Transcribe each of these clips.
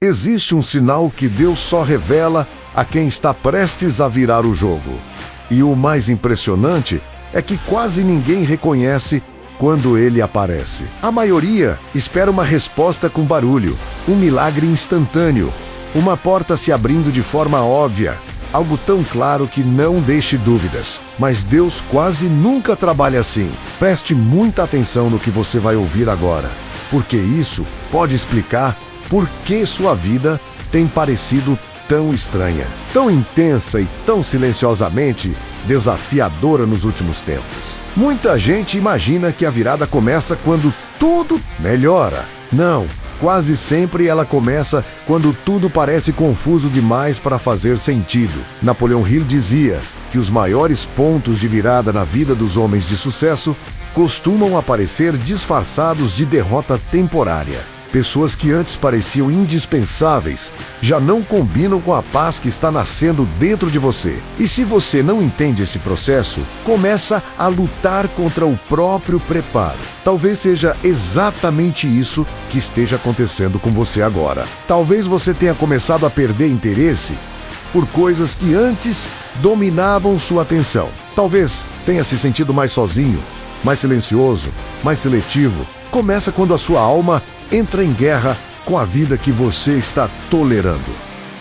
Existe um sinal que Deus só revela a quem está prestes a virar o jogo. E o mais impressionante é que quase ninguém reconhece quando ele aparece. A maioria espera uma resposta com barulho, um milagre instantâneo, uma porta se abrindo de forma óbvia, algo tão claro que não deixe dúvidas. Mas Deus quase nunca trabalha assim. Preste muita atenção no que você vai ouvir agora, porque isso pode explicar por que sua vida tem parecido tão estranha, tão intensa e tão silenciosamente desafiadora nos últimos tempos. Muita gente imagina que a virada começa quando tudo melhora. Não, quase sempre ela começa quando tudo parece confuso demais para fazer sentido. Napoleão Hill dizia que os maiores pontos de virada na vida dos homens de sucesso costumam aparecer disfarçados de derrota temporária. Pessoas que antes pareciam indispensáveis já não combinam com a paz que está nascendo dentro de você. E se você não entende esse processo, começa a lutar contra o próprio preparo. Talvez seja exatamente isso que esteja acontecendo com você agora. Talvez você tenha começado a perder interesse por coisas que antes dominavam sua atenção. Talvez tenha se sentido mais sozinho, mais silencioso, mais seletivo. Começa quando a sua alma entra em guerra com a vida que você está tolerando.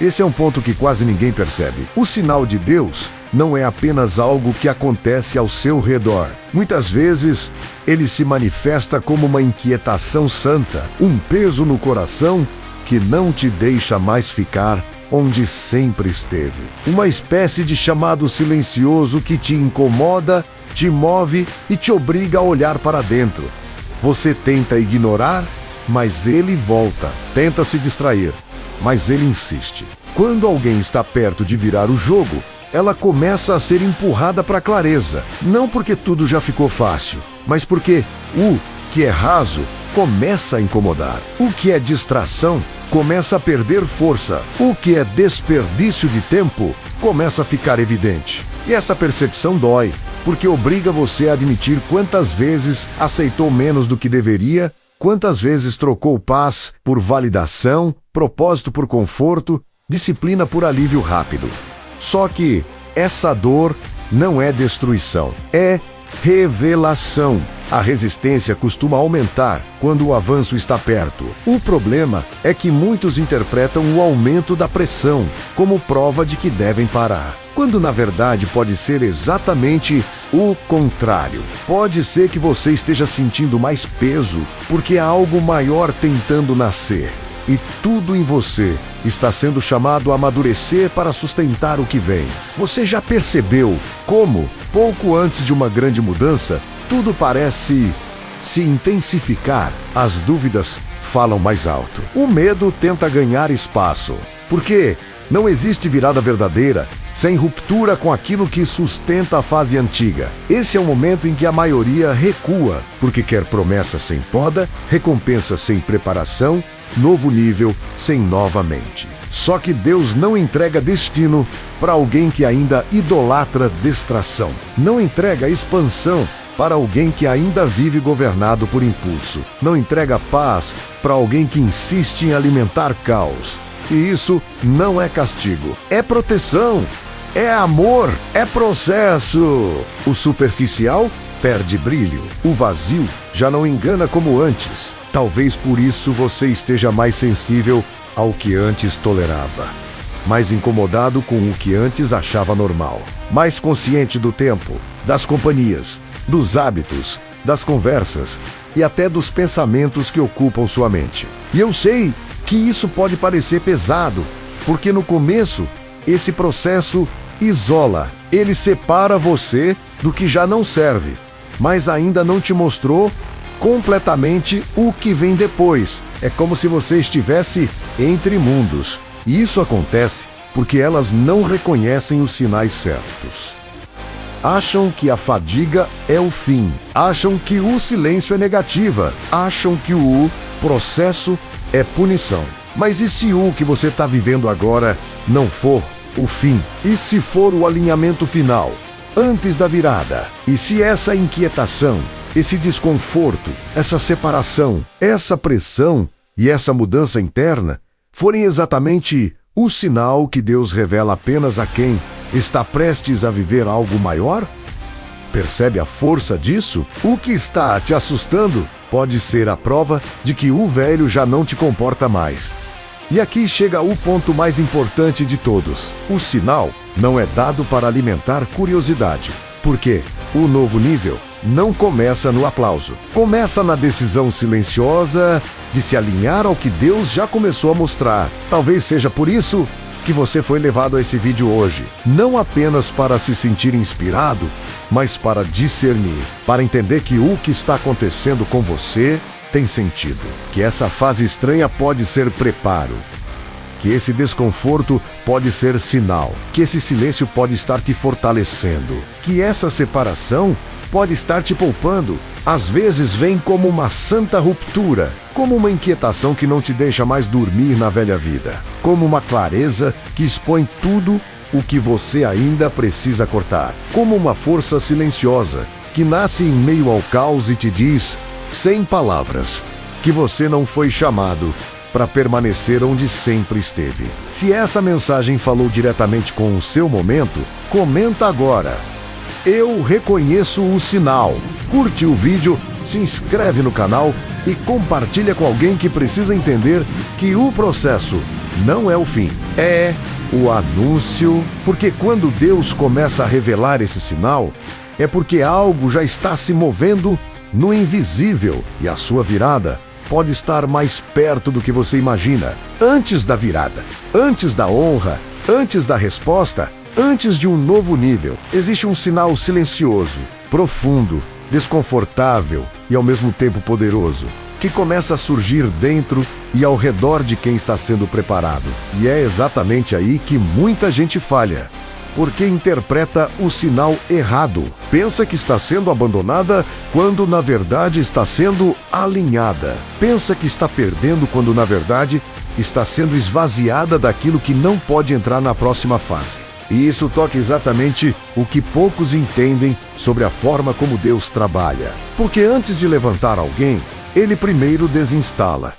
Esse é um ponto que quase ninguém percebe. O sinal de Deus não é apenas algo que acontece ao seu redor. Muitas vezes, ele se manifesta como uma inquietação santa, um peso no coração que não te deixa mais ficar onde sempre esteve. Uma espécie de chamado silencioso que te incomoda, te move e te obriga a olhar para dentro. Você tenta ignorar, mas ele volta. Tenta se distrair, mas ele insiste. Quando alguém está perto de virar o jogo, ela começa a ser empurrada para a clareza. Não porque tudo já ficou fácil, mas porque o que é raso começa a incomodar. O que é distração começa a perder força. O que é desperdício de tempo começa a ficar evidente. E essa percepção dói, porque obriga você a admitir quantas vezes aceitou menos do que deveria, quantas vezes trocou paz por validação, propósito por conforto, disciplina por alívio rápido. Só que essa dor não é destruição, é revelação. A resistência costuma aumentar quando o avanço está perto. O problema é que muitos interpretam o aumento da pressão como prova de que devem parar, quando na verdade pode ser exatamente o contrário. Pode ser que você esteja sentindo mais peso porque há algo maior tentando nascer. E tudo em você está sendo chamado a amadurecer para sustentar o que vem. Você já percebeu como, pouco antes de uma grande mudança, tudo parece se intensificar? As dúvidas falam mais alto. O medo tenta ganhar espaço. Porque não existe virada verdadeira sem ruptura com aquilo que sustenta a fase antiga. Esse é o momento em que a maioria recua, porque quer promessa sem poda, recompensa sem preparação, novo nível sem nova mente. Só que Deus não entrega destino para alguém que ainda idolatra distração. Não entrega expansão para alguém que ainda vive governado por impulso. Não entrega paz para alguém que insiste em alimentar caos. E isso não é castigo, é proteção, é amor, é processo. O superficial perde brilho, o vazio já não engana como antes. Talvez por isso você esteja mais sensível ao que antes tolerava, mais incomodado com o que antes achava normal, mais consciente do tempo, das companhias, dos hábitos, das conversas e até dos pensamentos que ocupam sua mente. E eu sei que isso pode parecer pesado, porque no começo esse processo isola, ele separa você do que já não serve, mas ainda não te mostrou completamente o que vem depois. É como se você estivesse entre mundos. E isso acontece porque elas não reconhecem os sinais certos. Acham que a fadiga é o fim. Acham que o silêncio é negativa. Acham que o processo é punição. Mas e se o que você está vivendo agora não for o fim? E se for o alinhamento final, antes da virada? E se essa inquietação, esse desconforto, essa separação, essa pressão e essa mudança interna forem exatamente o sinal que Deus revela apenas a quem está prestes a viver algo maior? Percebe a força disso? O que está te assustando pode ser a prova de que o velho já não te comporta mais. E aqui chega o ponto mais importante de todos. O sinal não é dado para alimentar curiosidade. Porque o novo nível não começa no aplauso. Começa na decisão silenciosa de se alinhar ao que Deus já começou a mostrar. Talvez seja por isso que você foi levado a esse vídeo hoje. Não apenas para se sentir inspirado, mas para discernir, para entender que o que está acontecendo com você tem sentido, que essa fase estranha pode ser preparo, que esse desconforto pode ser sinal, que esse silêncio pode estar te fortalecendo, que essa separação pode estar te poupando. Às vezes vem como uma santa ruptura, como uma inquietação que não te deixa mais dormir na velha vida, como uma clareza que expõe tudo o que você ainda precisa cortar, como uma força silenciosa que nasce em meio ao caos e te diz, sem palavras, que você não foi chamado para permanecer onde sempre esteve. Se essa mensagem falou diretamente com o seu momento, comenta agora. Eu reconheço o sinal. Curte o vídeo, se inscreve no canal e compartilha com alguém que precisa entender que o processo não é o fim, é o anúncio. Porque quando Deus começa a revelar esse sinal, é porque algo já está se movendo no invisível e a sua virada pode estar mais perto do que você imagina. Antes da virada, antes da honra, antes da resposta, antes de um novo nível, existe um sinal silencioso, profundo, desconfortável e ao mesmo tempo poderoso, que começa a surgir dentro e ao redor de quem está sendo preparado. E é exatamente aí que muita gente falha, porque interpreta o sinal errado. Pensa que está sendo abandonada quando na verdade está sendo alinhada. Pensa que está perdendo quando na verdade está sendo esvaziada daquilo que não pode entrar na próxima fase. E isso toca exatamente o que poucos entendem sobre a forma como Deus trabalha. Porque antes de levantar alguém, Ele primeiro desinstala.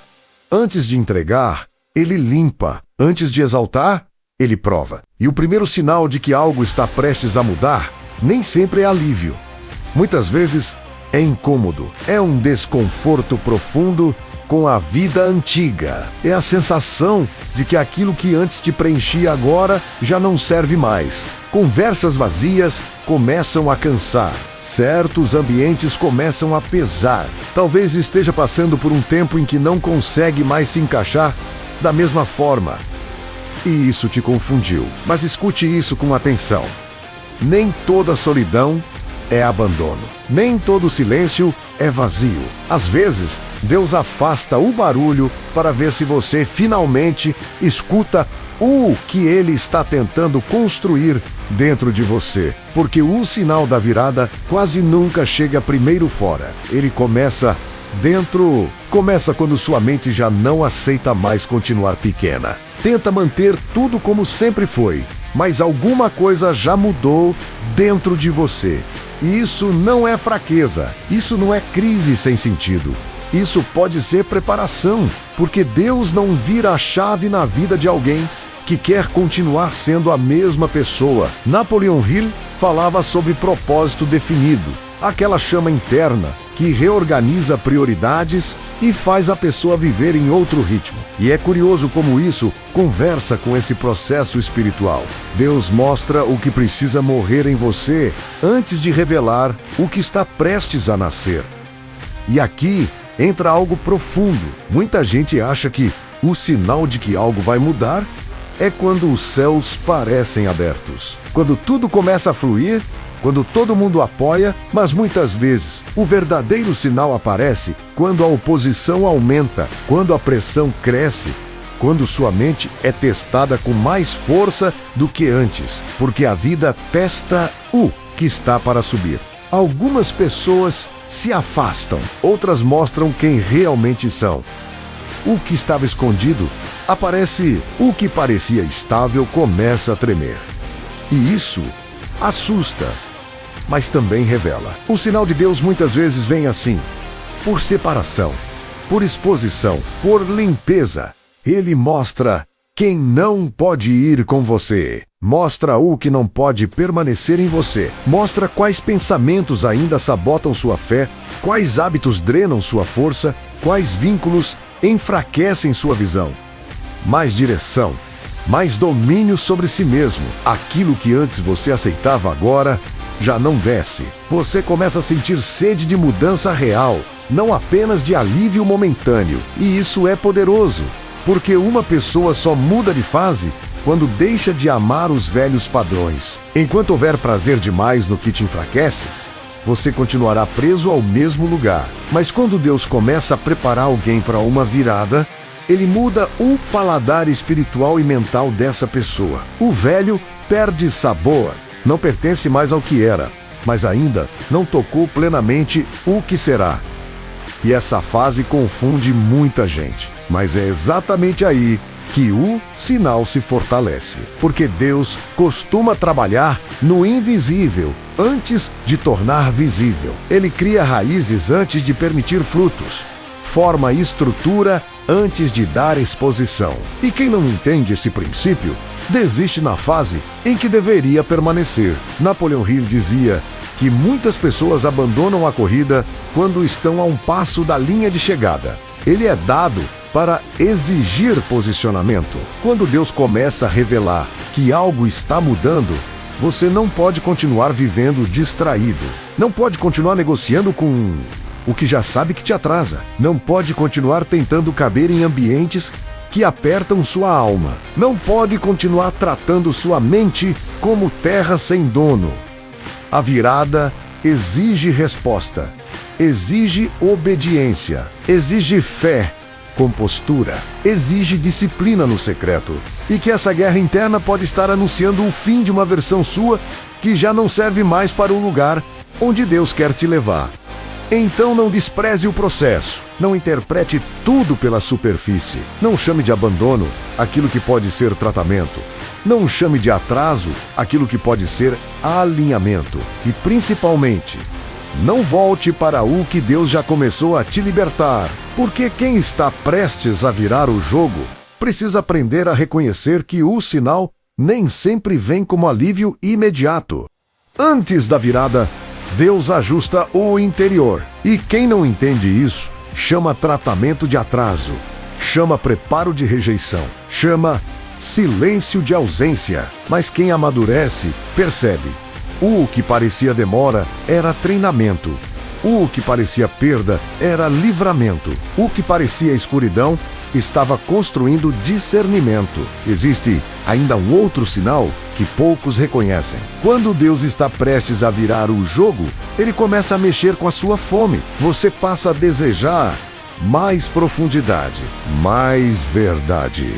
Antes de entregar, Ele limpa. Antes de exaltar, Ele prova. E o primeiro sinal de que algo está prestes a mudar nem sempre é alívio. Muitas vezes é incômodo, é um desconforto profundo com a vida antiga. É a sensação de que aquilo que antes te preenchia agora já não serve mais. Conversas vazias começam a cansar. Certos ambientes começam a pesar. Talvez esteja passando por um tempo em que não consegue mais se encaixar da mesma forma. E isso te confundiu. Mas escute isso com atenção. Nem toda solidão é abandono. Nem todo silêncio é vazio. Às vezes, Deus afasta o barulho para ver se você finalmente escuta o que Ele está tentando construir dentro de você. Porque o sinal da virada quase nunca chega primeiro fora. Ele começa dentro. Começa quando sua mente já não aceita mais continuar pequena. Tenta manter tudo como sempre foi, mas alguma coisa já mudou dentro de você. E isso não é fraqueza, isso não é crise sem sentido. Isso pode ser preparação, porque Deus não vira a chave na vida de alguém que quer continuar sendo a mesma pessoa. Napoleon Hill falava sobre propósito definido, aquela chama interna que reorganiza prioridades e faz a pessoa viver em outro ritmo. E é curioso como isso conversa com esse processo espiritual. Deus mostra o que precisa morrer em você antes de revelar o que está prestes a nascer. E aqui entra algo profundo. Muita gente acha que o sinal de que algo vai mudar é quando os céus parecem abertos, quando tudo começa a fluir, quando todo mundo apoia, mas muitas vezes o verdadeiro sinal aparece quando a oposição aumenta, quando a pressão cresce, quando sua mente é testada com mais força do que antes, porque a vida testa o que está para subir. Algumas pessoas se afastam, outras mostram quem realmente são. O que estava escondido aparece, o que parecia estável começa a tremer. E isso assusta, mas também revela. O sinal de Deus muitas vezes vem assim, por separação, por exposição, por limpeza. Ele mostra quem não pode ir com você. Mostra o que não pode permanecer em você. Mostra quais pensamentos ainda sabotam sua fé, quais hábitos drenam sua força, quais vínculos enfraquecem sua visão. Mais direção, mais domínio sobre si mesmo. Aquilo que antes você aceitava agora já não desce. Você começa a sentir sede de mudança real, não apenas de alívio momentâneo. E isso é poderoso, porque uma pessoa só muda de fase quando deixa de amar os velhos padrões. Enquanto houver prazer demais no que te enfraquece, você continuará preso ao mesmo lugar. Mas quando Deus começa a preparar alguém para uma virada, Ele muda o paladar espiritual e mental dessa pessoa. O velho perde sabor, não pertence mais ao que era, mas ainda não tocou plenamente o que será. E essa fase confunde muita gente. Mas é exatamente aí que o sinal se fortalece. Porque Deus costuma trabalhar no invisível antes de tornar visível. Ele cria raízes antes de permitir frutos. Forma estrutura antes de dar exposição. E quem não entende esse princípio, desiste na fase em que deveria permanecer. Napoleon Hill dizia que muitas pessoas abandonam a corrida quando estão a um passo da linha de chegada. Ele é dado para exigir posicionamento. Quando Deus começa a revelar que algo está mudando, você não pode continuar vivendo distraído. Não pode continuar negociando com o que já sabe que te atrasa. Não pode continuar tentando caber em ambientes que apertam sua alma. Não pode continuar tratando sua mente como terra sem dono. A virada exige resposta, exige obediência, exige fé, compostura, exige disciplina no secreto. E que essa guerra interna pode estar anunciando o fim de uma versão sua que já não serve mais para o lugar onde Deus quer te levar. Então não despreze o processo, não interprete tudo pela superfície, não chame de abandono aquilo que pode ser tratamento, não chame de atraso aquilo que pode ser alinhamento e, principalmente, não volte para o que Deus já começou a te libertar, porque quem está prestes a virar o jogo precisa aprender a reconhecer que o sinal nem sempre vem como alívio imediato. Antes da virada, Deus ajusta o interior. E quem não entende isso, chama tratamento de atraso, chama preparo de rejeição, chama silêncio de ausência. Mas quem amadurece, percebe. O que parecia demora era treinamento. O que parecia perda era livramento. O que parecia escuridão estava construindo discernimento. Existe ainda um outro sinal que poucos reconhecem. Quando Deus está prestes a virar o jogo, Ele começa a mexer com a sua fome. Você passa a desejar mais profundidade, mais verdade.